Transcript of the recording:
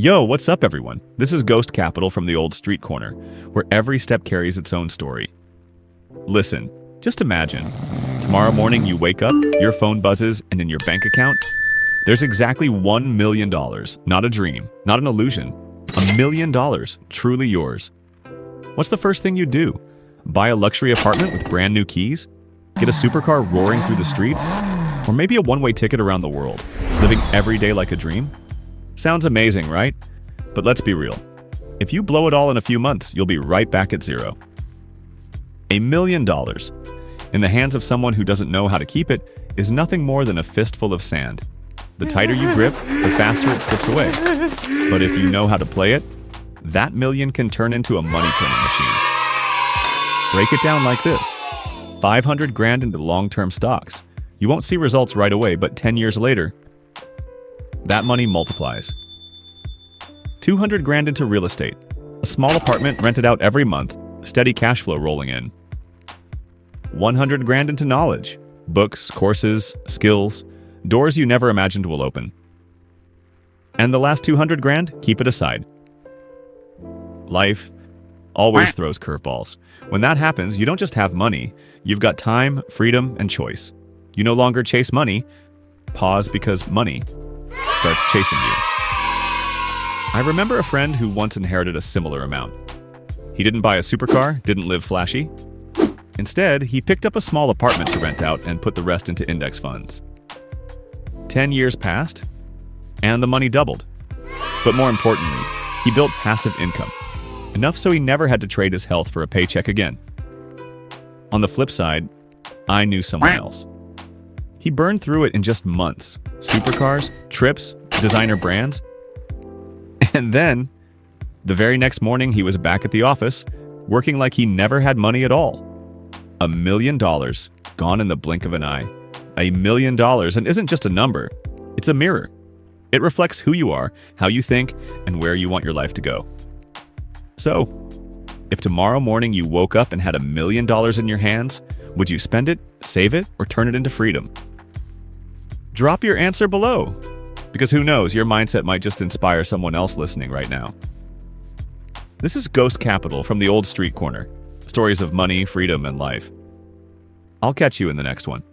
Yo, what's up, everyone? This is Ghost Capital from the old street corner, where every step carries its own story. Listen, just imagine. Tomorrow morning you wake up, your phone buzzes, and in your bank account, there's exactly $1 million. Not a dream, not an illusion. $1 million, truly yours. What's the first thing you do? Buy a luxury apartment with brand new keys? Get a supercar roaring through the streets? Or maybe a one-way ticket around the world, living every day like a dream? Sounds amazing, right? But let's be real. If you blow it all in a few months, you'll be right back at zero. $1 million in the hands of someone who doesn't know how to keep it is nothing more than a fistful of sand. The tighter you grip, the faster it slips away. But if you know how to play it, that million can turn into a money-printing machine. Break it down like this. 500 grand into long-term stocks. You won't see results right away, but 10 years later, that money multiplies. 200 grand into real estate. A small apartment rented out every month, steady cash flow rolling in. 100 grand into knowledge. Books, courses, skills, doors you never imagined will open. And the last 200 grand, keep it aside. Life always throws curveballs. When that happens, you don't just have money, you've got time, freedom, and choice. You no longer chase money. Pause, because money starts chasing you. I remember a friend who once inherited a similar amount. He didn't buy a supercar, didn't live flashy. Instead, he picked up a small apartment to rent out and put the rest into index funds. 10 years passed, and the money doubled. But more importantly, he built passive income, enough so he never had to trade his health for a paycheck again. On the flip side, I knew someone else. He burned through it in just months. Supercars, trips, designer brands. And then, the very next morning, he was back at the office, working like he never had money at all. $1 million, gone in the blink of an eye. $1 million, and isn't just a number, it's a mirror. It reflects who you are, how you think, and where you want your life to go. So, if tomorrow morning you woke up and had $1 million in your hands, would you spend it, save it, or turn it into freedom? Drop your answer below, because who knows, your mindset might just inspire someone else listening right now. This is Ghost Capital from the old street corner. Stories of money, freedom, and life. I'll catch you in the next one.